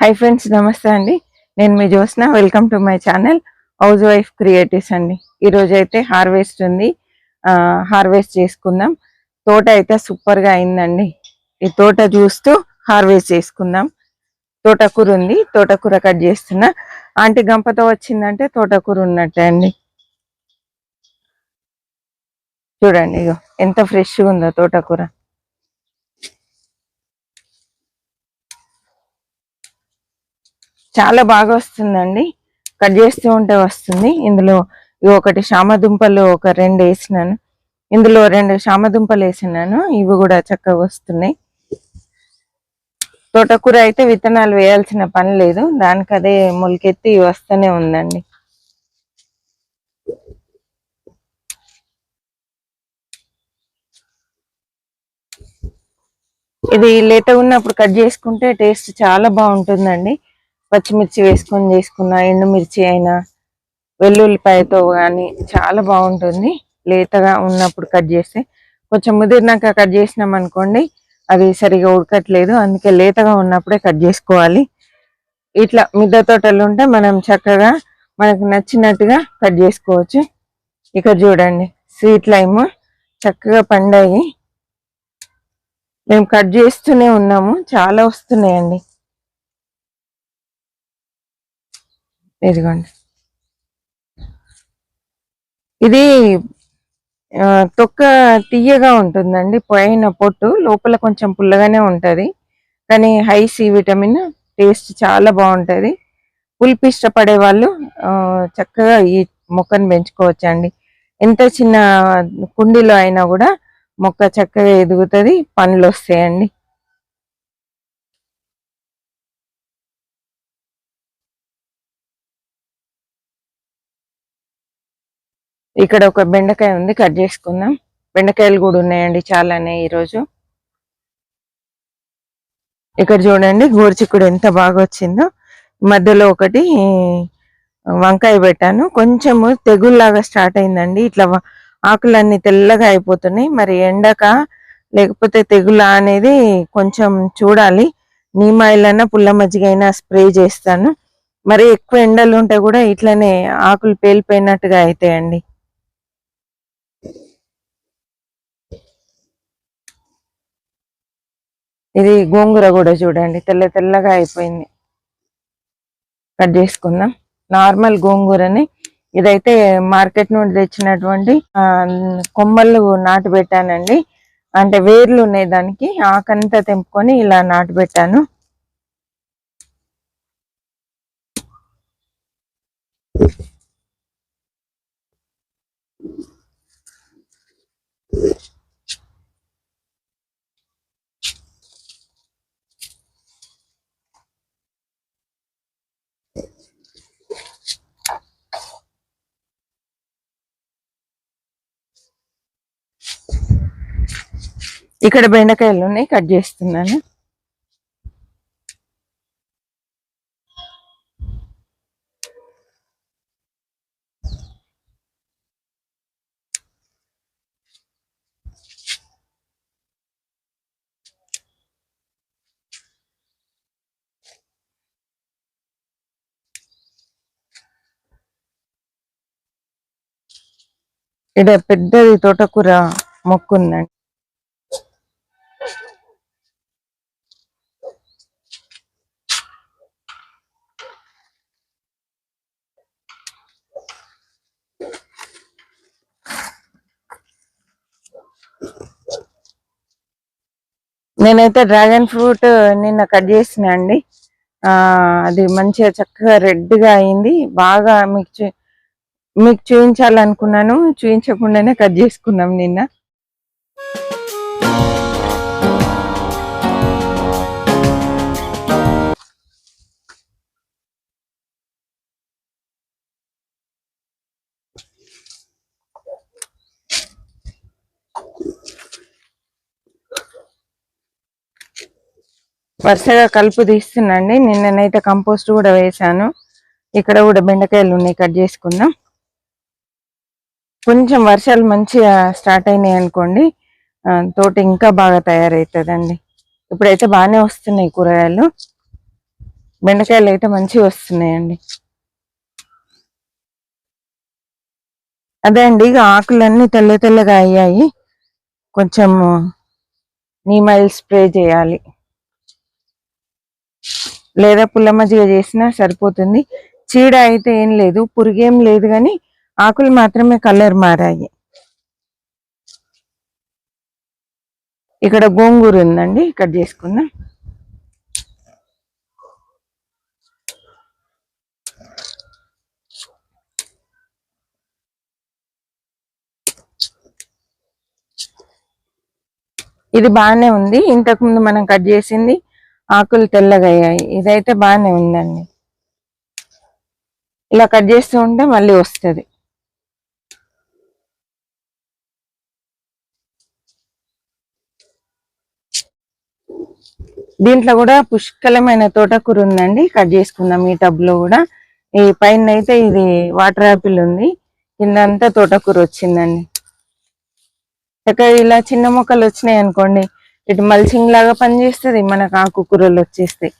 Hi friends, నమస్తే అండి. నేను మీ Jyotsna. Welcome to my channel housewife creatives అండి. ఈరోజు అయితే హార్వెస్ట్ ఉంది, హార్వెస్ట్ చేసుకుందాం. తోట అయితే సూపర్గా అయిందండి. ఈ తోట చూస్తూ హార్వెస్ట్ చేసుకుందాం. తోటకూర ఉంది, తోటకూర కట్ చేస్తున్నా. ఆంటీ గంపతో వచ్చిందంటే తోటకూర ఉన్నట్టే అండి. చూడండి, ఇగో ఎంత ఫ్రెష్గా ఉందో తోటకూర. చాలా బాగా వస్తుందండి, కట్ చేస్తూ ఉంటే వస్తుంది. ఇందులో ఒకటి శామదుంపలు ఒక 2 వేసినాను, ఇందులో 2 శామదుంపలు వేసినాను. ఇవి కూడా చక్కగా వస్తున్నాయి. తోటకూర అయితే విత్తనాలు వేయాల్సిన పని లేదు, దానికి అదే మొలకెత్తి వస్తూనే ఉందండి. ఇది లేత ఉన్నప్పుడు కట్ చేసుకుంటే టేస్ట్ చాలా బాగుంటుందండి. పచ్చిమిర్చి వేసుకొని చేసుకున్న, ఎండుమిర్చి అయినా వెల్లుల్లిపాయతో కానీ చాలా బాగుంటుంది. లేతగా ఉన్నప్పుడు కట్ చేస్తే, కొంచెం ముదిరినాక కట్ చేసినాం అనుకోండి అది సరిగా ఉడకట్లేదు. అందుకే లేతగా ఉన్నప్పుడే కట్ చేసుకోవాలి. ఇట్లా మిద్దె తోటలు ఉంటే మనం చక్కగా మనకు నచ్చినట్టుగా కట్ చేసుకోవచ్చు. ఇక్కడ చూడండి, స్వీట్ లైమ్ చక్కగా పండాయి. మేము కట్ చేస్తూనే ఉన్నాము, చాలా వస్తున్నాయండి. ఇదిగోండి, ఇది తొక్క తీయగా ఉంటుందండి. పైన పొట్టు, లోపల కొంచెం పుల్లగానే ఉంటుంది. కానీ హై సి విటమిన్, టేస్ట్ చాలా బాగుంటుంది. పులుపు ఇష్టపడే వాళ్ళు చక్కగా ఈ మొక్కను పెంచుకోవచ్చు అండి. ఎంత చిన్న కుండీలో అయినా కూడా మొక్క చక్కగా ఎదుగుతుంది, పండ్లు వస్తాయండి. ఇక్కడ ఒక బెండకాయ ఉంది, కట్ చేసుకుందాం. బెండకాయలు కూడా ఉన్నాయండి చాలానే ఈరోజు. ఇక్కడ చూడండి, గోరుచిక్కుడు ఎంత బాగా వచ్చిందో. మధ్యలో ఒకటి వంకాయ పెట్టాను. కొంచెము తెగుల్లాగా స్టార్ట్ అయిందండి. ఇట్లా ఆకులన్నీ తెల్లగా అయిపోతున్నాయి. మరి ఎండక లేకపోతే తెగుల అనేది కొంచెం చూడాలి. నీమాయిలైనా పుల్ల మజ్జిగ అయినా స్ప్రే చేస్తాను. మరి ఎక్కువ ఎండలు ఉంటే కూడా ఇట్లనే ఆకులు పేలిపోయినట్టుగా అవుతాయండి. ఇది గోంగూర కూడా చూడండి, తెల్ల తెల్లగా అయిపోయింది. కట్ చేసుకుందాం. నార్మల్ గోంగూరని, ఇదైతే మార్కెట్ నుండి తెచ్చినటువంటి కొమ్మలు నాటు పెట్టానండి. అంటే వేర్లు ఉన్నాయి దానికి, ఆకంతా తెంపుకొని ఇలా నాటు పెట్టాను. ఇక్కడ బెండకాయలు ఉన్నాయి, కట్ చేస్తున్నాను. ఇక్కడ పెద్దది తోటకూర మొక్కు ఉందండి. నేనైతే డ్రాగన్ ఫ్రూట్ నిన్న కట్ చేసిన అండి. అది మంచిగా చక్కగా రెడ్గా అయింది. బాగా మీకు చూపించాలనుకున్నాను, చూపించకుండానే కట్ చేసుకున్నాం నిన్న. వరుసగా కలుపు తీస్తున్నాండి. నిన్ననైతే కంపోస్ట్ కూడా వేసాను. ఇక్కడ కూడా బెండకాయలు ఉన్నాయి, కట్ చేసుకుందాం. కొంచెం వర్షాలు మంచిగా స్టార్ట్ అయినాయి అనుకోండి, తోట ఇంకా బాగా తయారవుతుందండి. ఇప్పుడైతే బాగానే వస్తున్నాయి కూరగాయలు. బెండకాయలు అయితే మంచిగా వస్తున్నాయండి. అదే అండి, ఇక ఆకులన్నీ తెల్ల తెల్లగా అయ్యాయి. కొంచెం నీమ్ ఆయిల్ స్ప్రే చేయాలి, లేదా పుల్ల మజ్జిగ చేసినా సరిపోతుంది. చీడ అయితే ఏం లేదు, పురుగేం లేదు, కానీ ఆకులు మాత్రమే కలర్ మారాయి. ఇక్కడ గోంగూర ఉందండి, కట్ చేసుకుందాం. ఇది బాగానే ఉంది. ఇంతకుముందు మనం కట్ చేసింది ఆకులు తెల్లగా అయ్యాయి. ఇదైతే బాగానే ఉందండి. ఇలా కట్ చేస్తూ ఉంటే మళ్ళీ వస్తుంది. దీంట్లో కూడా పుష్కలమైన తోటకూర ఉందండి, కట్ చేసుకుందాం. ఈ టబ్ లో కూడా ఈ పైన అయితే ఇది వాటర్ యాపిల్ ఉంది, కిందంతా తోటకూర వచ్చిందండి. చక్కగా ఇలా చిన్న మొక్కలు వచ్చినాయి అనుకోండి, ఇటు మల్చింగ్ లాగా పనిచేస్తుంది, మనకు ఆకుకూరలు వచ్చేస్తాయి.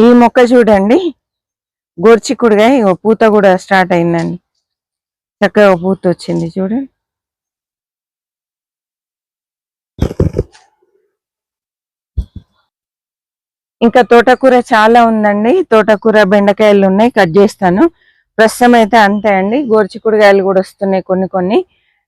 ఈ మొక్క చూడండి, గోర్చిక్కుడుగా పూత కూడా స్టార్ట్ అయిందండి. చక్కగా పూత వచ్చింది చూడండి. ఇంకా తోటకూర చాలా ఉందండి. తోటకూర, బెండకాయలు ఉన్నాయి, కట్ చేస్తాను. ప్రస్తుతం అయితే అంతే అండి. గోర్చిక్కుడుకాయలు కూడా వస్తున్నాయి కొన్ని కొన్ని.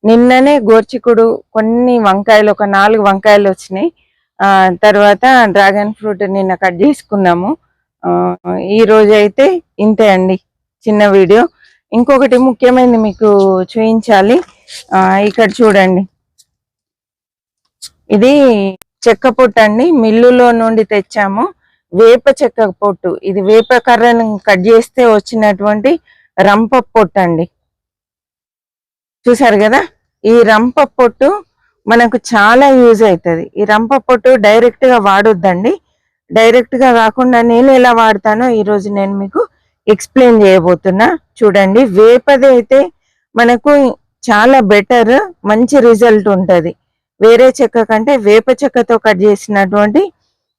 నిన్ననే గోర్చిక్కుడు, కొన్ని వంకాయలు, ఒక 4 వంకాయలు వచ్చినాయి. తర్వాత డ్రాగన్ ఫ్రూట్ నిన్న కట్ చేసుకున్నాము. ఈ రోజు అయితే ఇంతే అండి, చిన్న వీడియో. ఇంకొకటి ముఖ్యమైనది మీకు చూపించాలి. ఇక్కడ చూడండి, ఇది చెక్క పొట్టు అండి, మిల్లులో నుండి తెచ్చాము. వేప చెక్క పొట్టు, ఇది వేప కర్రను కట్ చేస్తే వచ్చినటువంటి రంప పొట్టు అండి. చూసారు కదా, ఈ రంప పొట్టు మనకు చాలా యూజ్ అవుతుంది. ఈ రంప పొట్టు డైరెక్ట్ గా వాడొద్దండి. డైరెక్ట్ గా కాకుండా నేను ఎలా వాడతానో ఈరోజు నేను మీకు ఎక్స్ప్లెయిన్ చేయబోతున్నా. చూడండి, వేపది అయితే మనకు చాలా బెటర్, మంచి రిజల్ట్ ఉంటుంది. వేరే చెక్క కంటే వేప చెక్కతో కట్ చేసినటువంటి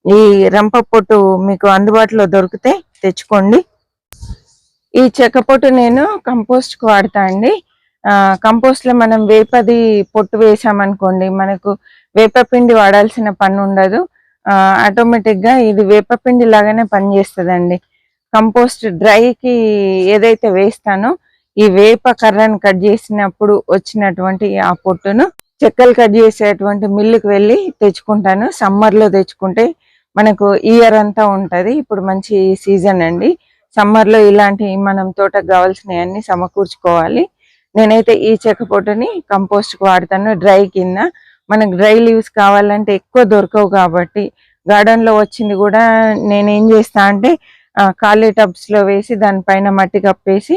ఈ రంప పొట్టు మీకు అందుబాటులో దొరికితే తెచ్చుకోండి. ఈ చెక్క పొట్టు నేను కంపోస్ట్ కు వాడతా అండి. కంపోస్ట్ లో మనం వేపది పొట్టు వేసామనుకోండి, మనకు వేపపిండి వాడాల్సిన పని ఉండదు. ఆటోమేటిక్ గా ఇది వేపపిండి లాగానే పనిచేస్తుందండి. కంపోస్ట్ డ్రైకి ఏదైతే వేస్తానో, ఈ వేప కర్రను కట్ చేసినప్పుడు వచ్చినటువంటి ఆ పొట్టును చెక్కలు కట్ చేసేటువంటి మిల్లుకి వెళ్ళి తెచ్చుకుంటాను. సమ్మర్ లో తెచ్చుకుంటే మనకు ఇయర్ అంతా ఉంటది. ఇప్పుడు మంచి సీజన్ అండి, సమ్మర్ లో ఇలాంటి మనం తోటకు కావాల్సినవి అన్ని సమకూర్చుకోవాలి. నేనైతే ఈ చెక్క పొట్టుని కంపోస్ట్ కు వాడతాను, డ్రై కింద. మనకు డ్రై లీవ్స్ కావాలంటే ఎక్కువ దొరకవు కాబట్టి గార్డెన్ లో వచ్చింది కూడా నేనేం చేస్తా అంటే ఖాళీ టబ్స్ లో వేసి దానిపైన మట్టి కప్పేసి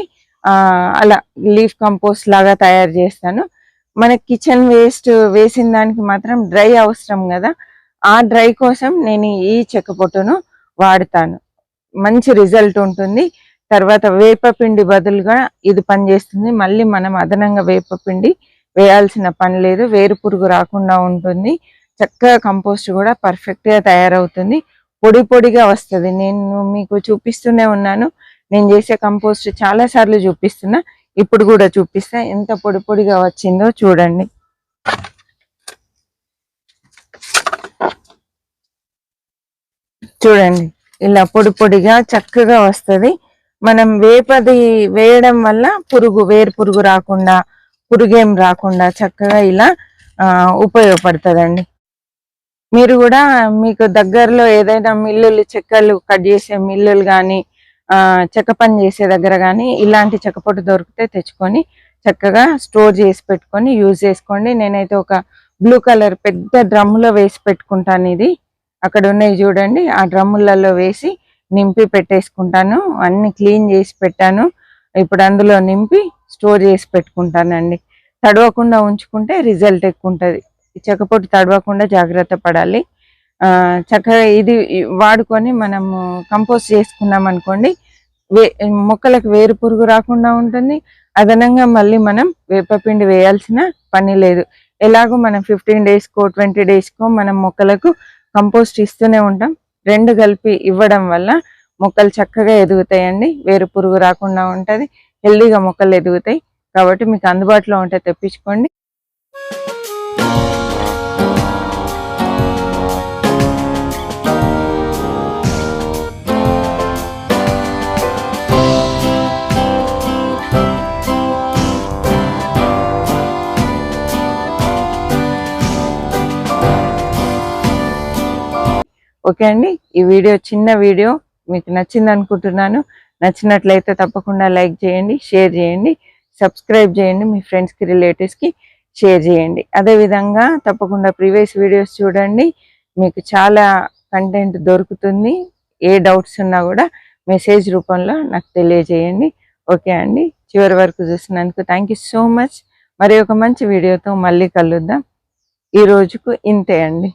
అలా లీఫ్ కంపోస్ట్ లాగా తయారు చేస్తాను. మనకి కిచెన్ వేస్ట్ వేసిన దానికి మాత్రం డ్రై అవసరం కదా, ఆ డ్రై కోసం నేను ఈ చెక్క పొట్టును వాడతాను. మంచి రిజల్ట్ ఉంటుంది. తర్వాత వేపపిండి బదులుగా ఇది పనిచేస్తుంది. మళ్ళీ మనం అదనంగా వేపపిండి వేయాల్సిన పని లేదు, వేరు పురుగు రాకుండా ఉంటుంది. చక్కగా కంపోస్ట్ కూడా పర్ఫెక్ట్ గా తయారవుతుంది, పొడి పొడిగా వస్తుంది. నేను మీకు చూపిస్తూనే ఉన్నాను, నేను చేసే కంపోస్ట్ చాలా సార్లు చూపిస్తున్నా, ఇప్పుడు కూడా చూపిస్తా. ఎంత పొడి పొడిగా వచ్చిందో చూడండి. చూడండి, ఇలా పొడి పొడిగా చక్కగా వస్తుంది. మనం వేపది వేయడం వల్ల వేరు పురుగు రాకుండా, పురుగేం రాకుండా చక్కగా ఇలా ఉపయోగపడుతుందండి. మీరు కూడా మీకు దగ్గరలో ఏదైనా మిల్లులు, చెక్కలు కట్ చేసే మిల్లులు కానీ, చెక్క పని చేసే దగ్గర కానీ ఇలాంటి చెక్కపొట్టు దొరికితే తెచ్చుకొని చక్కగా స్టోర్ చేసి పెట్టుకొని యూజ్ చేసుకోండి. నేనైతే ఒక బ్లూ కలర్ పెద్ద డ్రమ్ములో వేసి పెట్టుకుంటాను. ఇది అక్కడ ఉన్నాయి చూడండి, ఆ డ్రమ్ములలో వేసి నింపి పెట్టేసుకుంటాను. అన్ని క్లీన్ చేసి పెట్టాను. ఇప్పుడు అందులో నింపి స్టోర్ చేసి పెట్టుకుంటానండి. తడవకుండా ఉంచుకుంటే రిజల్ట్ ఎక్కువ ఉంటుంది. చెక్కపొట్టు తడవకుండా జాగ్రత్త పడాలి. చక్కగా ఇది వాడుకొని మనము కంపోస్ట్ చేసుకున్నాం అనుకోండి, మొక్కలకు వేరు పురుగు రాకుండా ఉంటుంది. అదనంగా మళ్ళీ మనం వేపపిండి వేయాల్సిన పని లేదు. ఎలాగో మనం 15 డేస్కో 20 డేస్కో మనం మొక్కలకు కంపోస్ట్ ఇస్తూనే ఉంటాం. రెండు కలిపి ఇవ్వడం వల్ల మొక్కలు చక్కగా ఎదుగుతాయండి. వేరు పురుగు రాకుండా ఉంటుంది, హెల్దీగా మొక్కలు ఎదుగుతాయి. కాబట్టి మీకు అందుబాటులో ఉంటే తెప్పించుకోండి. ఓకే అండి, ఈ వీడియో చిన్న వీడియో మీకు నచ్చింది అనుకుంటున్నాను. నచ్చినట్లయితే తప్పకుండా లైక్ చేయండి, షేర్ చేయండి, సబ్స్క్రైబ్ చేయండి, మీ ఫ్రెండ్స్కి రిలేటివ్స్కి షేర్ చేయండి. అదేవిధంగా తప్పకుండా ప్రీవియస్ వీడియోస్ చూడండి, మీకు చాలా కంటెంట్ దొరుకుతుంది. ఏ డౌట్స్ ఉన్నా కూడా మెసేజ్ రూపంలో నాకు తెలియజేయండి. ఓకే అండి, చివరి వరకు చూసినందుకు థ్యాంక్ యూ సో మచ్. మరి ఒక మంచి వీడియోతో మళ్ళీ కలుద్దాం. ఈ రోజుకు ఇంతే అండి.